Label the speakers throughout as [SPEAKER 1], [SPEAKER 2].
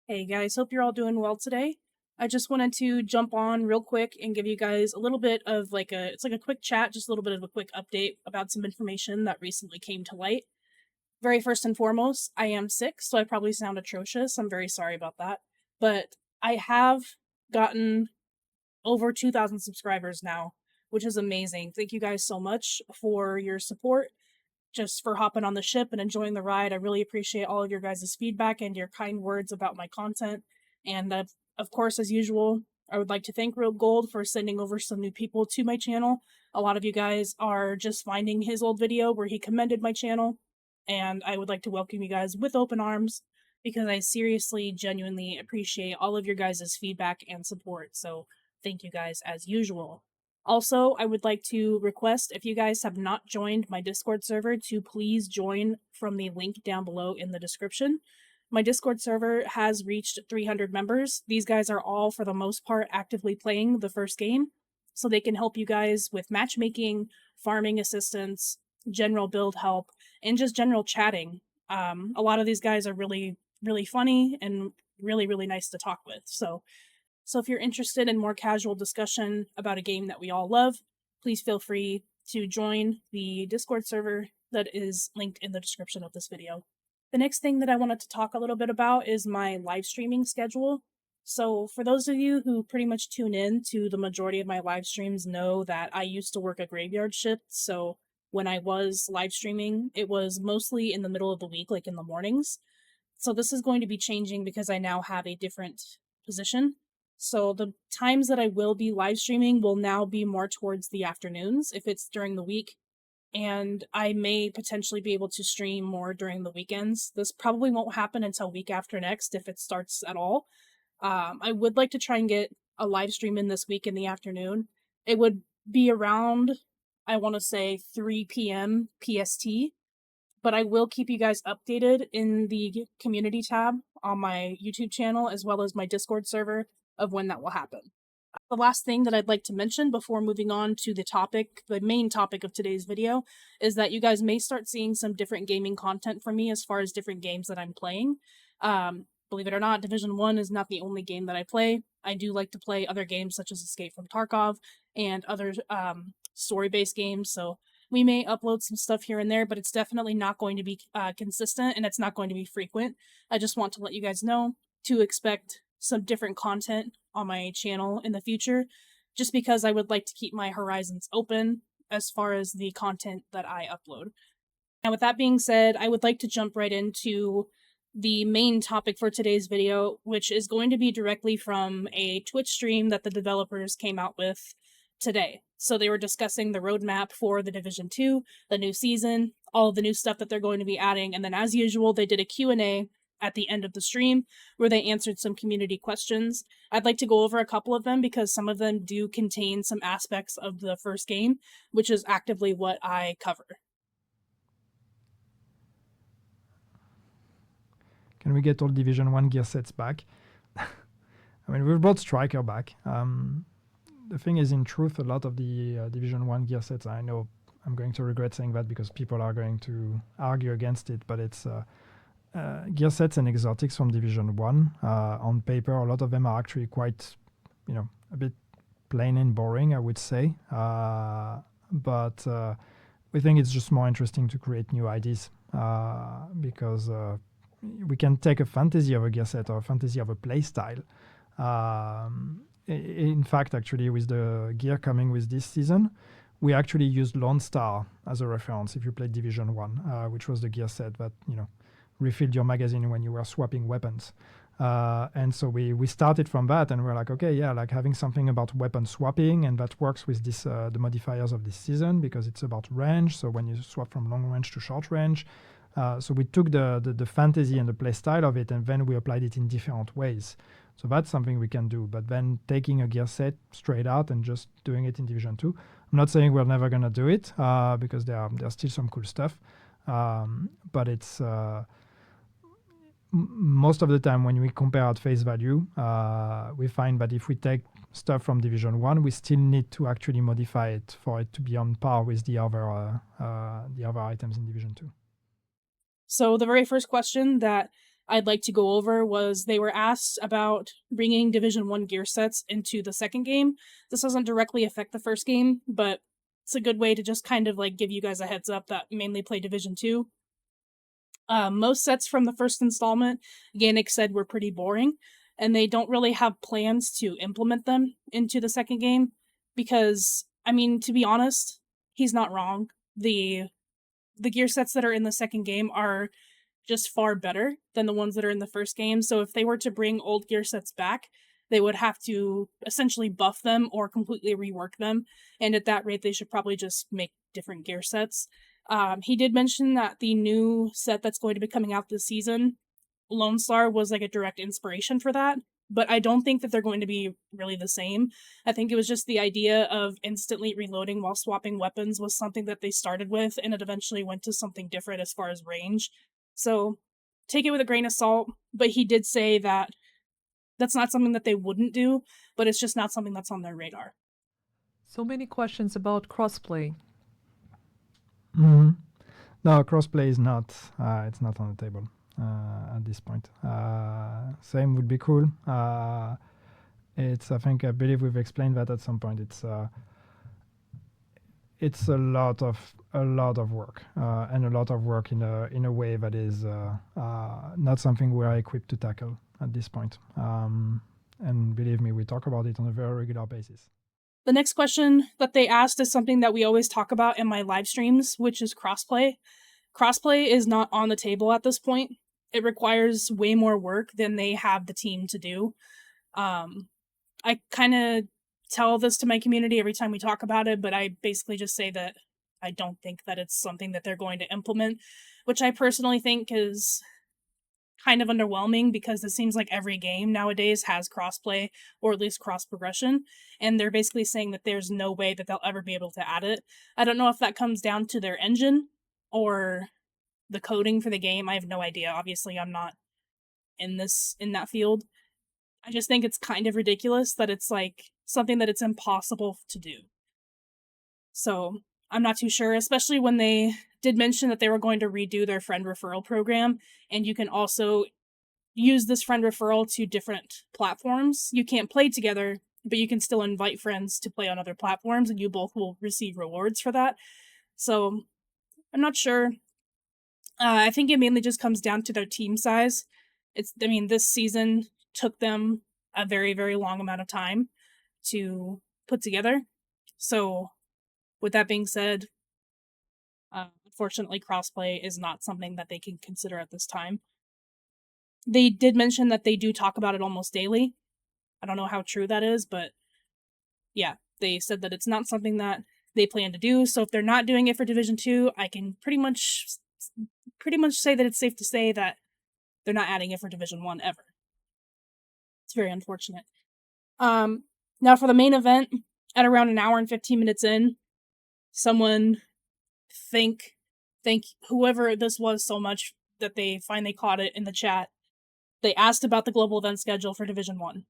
[SPEAKER 1] Hey guys, hope you're all doing well today. I just wanted to jump on real quick and give you guys a little bit of it's like a quick chat, just a little bit of a quick update about some information that recently came to light. Very first and foremost, I am sick, so I probably sound atrocious. I'm very sorry about that. But I have gotten over 2,000 subscribers now, which is amazing. Thank you guys so much for your support, just for hopping on the ship and enjoying the ride. I really appreciate all of your guys' feedback and your kind words about my content. And of course, as usual, I would like to thank Real Gold for sending over some new people to my channel. A lot of you guys are just finding his old video where he commended my channel, and I would like to welcome you guys with open arms because I seriously, genuinely appreciate all of your guys' feedback and support. So thank you guys as usual. Also, I would like to request, if you guys have not joined my Discord server, to please join from the link down below in the description. My Discord server has reached 300 members. These guys are all, for the most part, actively playing the first game, so they can help you guys with matchmaking, farming assistance, general build help, and just general chatting. A lot of these guys are really, really funny and really, really nice to talk with. So if you're interested in more casual discussion about a game that we all love, please feel free to join the Discord server that is linked in the description of this video. The next thing that I wanted to talk a little bit about is my live streaming schedule. So for those of you who pretty much tune in to the majority of my live streams know that I used to work a graveyard shift, so when I was live streaming, it was mostly in the middle of the week, like in the mornings. So this is going to be changing because I now have a different position. So the times that I will be live streaming will now be more towards the afternoons if it's during the week, and I may potentially be able to stream more during the weekends. This probably won't happen until week after next if it starts at all. I would like to try and get a live stream in this week in the afternoon. It would be around, I want to say 3 p.m. PST, but I will keep you guys updated in the community tab on my YouTube channel as well as my Discord server of when that will happen. The last thing that I'd like to mention before moving on to the main topic of today's video, is that you guys may start seeing some different gaming content from me as far as different games that I'm playing. Believe it or not, Division 1 is not the only game that I play. I do like to play other games such as Escape from Tarkov and other story-based games, so we may upload some stuff here and there, but it's definitely not going to be consistent and it's not going to be frequent. I just want to let you guys know to expect some different content on my channel in the future, just because I would like to keep my horizons open as far as the content that I upload. And with that being said, I would like to jump right into the main topic for today's video, which is going to be directly from a Twitch stream that the developers came out with today. So they were discussing the roadmap for the Division 2, the new season, all of the new stuff that they're going to be adding, and then as usual, they did a Q&A at the end of the stream where they answered some community questions. I'd like to go over a couple of them because some of them do contain some aspects of the first game, which is actively what I cover.
[SPEAKER 2] Can we get all Division 1 gear sets back? I mean, we've brought Striker back. The thing is, in truth, a lot of the Division 1 gear sets, I know I'm going to regret saying that because people are going to argue against it, but it's gear sets and exotics from Division 1. On paper, a lot of them are actually quite, a bit plain and boring, I would say. But we think it's just more interesting to create new ideas because we can take a fantasy of a gear set or a fantasy of a play style. In fact, actually, with the gear coming with this season, we actually used Lone Star as a reference if you played Division 1, which was the gear set that, refilled your magazine when you were swapping weapons. And so we started from that, and we're like, okay, yeah, like having something about weapon swapping, and that works with this the modifiers of this season because it's about range. So when you swap from long range to short range, so we took the fantasy and the play style of it, and then we applied it in different ways. So that's something we can do. But then taking a gear set straight out and just doing it in Division 2, I'm not saying we're never going to do it because there's still some cool stuff. But it's most of the time when we compare at face value, we find that if we take stuff from Division 1, we still need to actually modify it for it to be on par with the other items in Division 2.
[SPEAKER 1] So the very first question that I'd like to go over was they were asked about bringing Division 1 gear sets into the second game. This doesn't directly affect the first game, but it's a good way to just kind of like give you guys a heads up that mainly play Division 2. Most sets from the first installment, Ganik said, were pretty boring, and they don't really have plans to implement them into the second game because, I mean, to be honest, he's not wrong. The gear sets that are in the second game are just far better than the ones that are in the first game. So if they were to bring old gear sets back, they would have to essentially buff them or completely rework them. And at that rate, they should probably just make different gear sets. He did mention that the new set that's going to be coming out this season, Lone Star, was like a direct inspiration for that. But I don't think that they're going to be really the same. I think it was just the idea of instantly reloading while swapping weapons was something that they started with, and it eventually went to something different as far as range. So take it with a grain of salt, but he did say that that's not something that they wouldn't do, but it's just not something that's on their radar.
[SPEAKER 3] So many questions about crossplay.
[SPEAKER 2] Mm-hmm. No, crossplay is not. It's not on the table at this point. Same would be cool. It's. I believe we've explained that at some point. It's a lot of work, and a lot of work in a way that is not something we are equipped to tackle at this point. And believe me, we talk about it on a very regular basis.
[SPEAKER 1] The next question that they asked is something that we always talk about in my live streams, which is crossplay. Crossplay is not on the table at this point. It requires way more work than they have the team to do. I kind of tell this to my community every time we talk about it, but I basically just say that I don't think that it's something that they're going to implement, which I personally think is kind of underwhelming because it seems like every game nowadays has crossplay or at least cross progression, and they're basically saying that there's no way that they'll ever be able to add it. I don't know if that comes down to their engine or the coding for the game. I have no idea. Obviously, I'm not in that field. I just think it's kind of ridiculous that it's like something that it's impossible to do. So I'm not too sure, especially when they did mention that they were going to redo their friend referral program, and you can also use this friend referral to different platforms. You can't play together, but you can still invite friends to play on other platforms, and you both will receive rewards for that. So I'm not sure. I think it mainly just comes down to their team size. This season took them a very, very long amount of time to put together. So, with that being said, unfortunately, crossplay is not something that they can consider at this time. They did mention that they do talk about it almost daily. I don't know how true that is, but yeah, they said that it's not something that they plan to do. So if they're not doing it for Division 2, I can pretty much say that it's safe to say that they're not adding it for Division 1 ever. It's very unfortunate. Now for the main event, at around an hour and 15 minutes in, someone thank whoever this was so much that they finally caught it in the chat. They asked about the global event schedule for Division 1.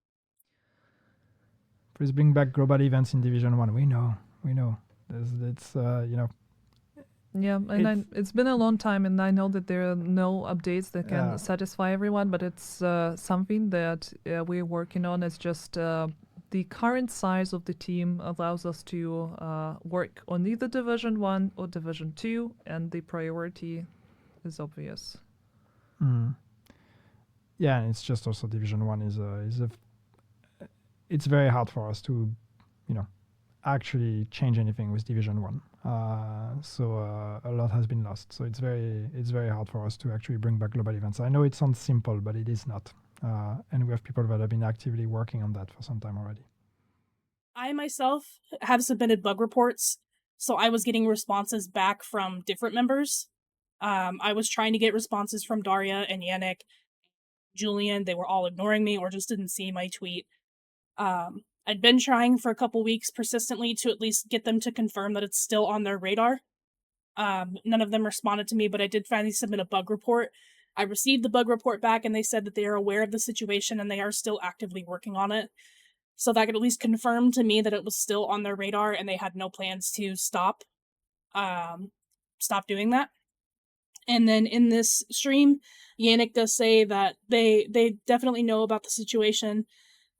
[SPEAKER 2] Please bring back global events in Division 1. We know. It's
[SPEAKER 3] Yeah, and it's been a long time, and I know that there are no updates that can satisfy everyone, but it's something that we're working on. It's just the current size of the team allows us to work on either Division 1 or Division 2, and the priority is obvious.
[SPEAKER 2] Mm. Yeah, and it's just also Division 1 it's very hard for us to, actually change anything with Division 1. So a lot has been lost. So it's very hard for us to actually bring back global events. I know it sounds simple, but it is not. And we have people that have been actively working on that for some time already.
[SPEAKER 1] I myself have submitted bug reports, so I was getting responses back from different members. I was trying to get responses from Daria and Yannick, Julian. They were all ignoring me or just didn't see my tweet. I'd been trying for a couple weeks persistently to at least get them to confirm that it's still on their radar. None of them responded to me, but I did finally submit a bug report. I received the bug report back, and they said that they are aware of the situation and they are still actively working on it. So that could at least confirm to me that it was still on their radar and they had no plans to stop doing that. And then in this stream, Yannick does say that they definitely know about the situation.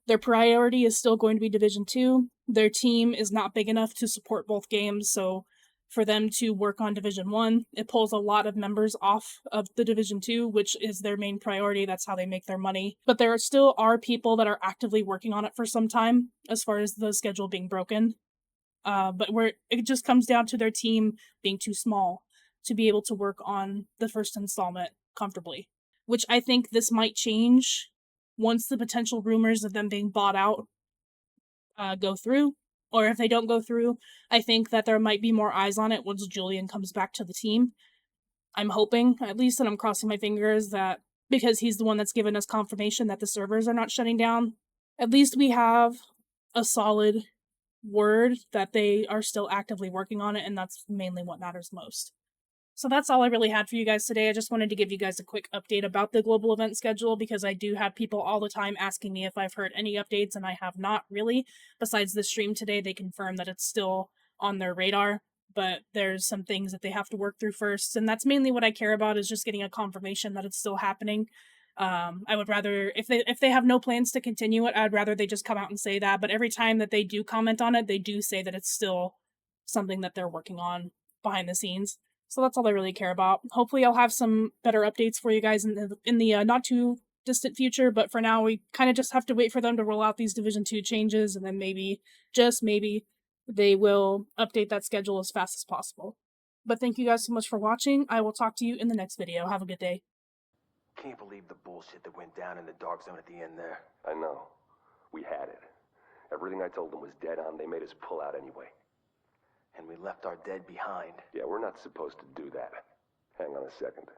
[SPEAKER 1] Their priority is still going to be Division 2. Their team is not big enough to support both games, so for them to work on Division 1, it pulls a lot of members off of the Division 2, which is their main priority. That's how they make their money. But there still are people that are actively working on it for some time, as far as the schedule being broken. But where it just comes down to their team being too small to be able to work on the first installment comfortably, which I think this might change once the potential rumors of them being bought out go through. Or if they don't go through, I think that there might be more eyes on it once Julian comes back to the team. I'm hoping, at least, and I'm crossing my fingers, that because he's the one that's given us confirmation that the servers are not shutting down, at least we have a solid word that they are still actively working on it, and that's mainly what matters most. So that's all I really had for you guys today. I just wanted to give you guys a quick update about the global event schedule because I do have people all the time asking me if I've heard any updates, and I have not really. Besides the stream today, they confirm that it's still on their radar, but there's some things that they have to work through first, and that's mainly what I care about, is just getting a confirmation that it's still happening. I would rather, if they have no plans to continue it, I'd rather they just come out and say that, but every time that they do comment on it, they do say that it's still something that they're working on behind the scenes. So that's all I really care about. Hopefully I'll have some better updates for you guys in the not too distant future, but for now we kind of just have to wait for them to roll out these Division 2 changes, and then maybe, just maybe, they will update that schedule as fast as possible. But thank you guys so much for watching. I will talk to you in the next video. Have a good day.
[SPEAKER 4] Can't believe the bullshit that went down in the dark zone at the end there.
[SPEAKER 5] I know. We had it. Everything I told them was dead on. They made us pull out anyway.
[SPEAKER 4] And we left our dead behind.
[SPEAKER 5] Yeah, we're not supposed to do that. Hang on a second.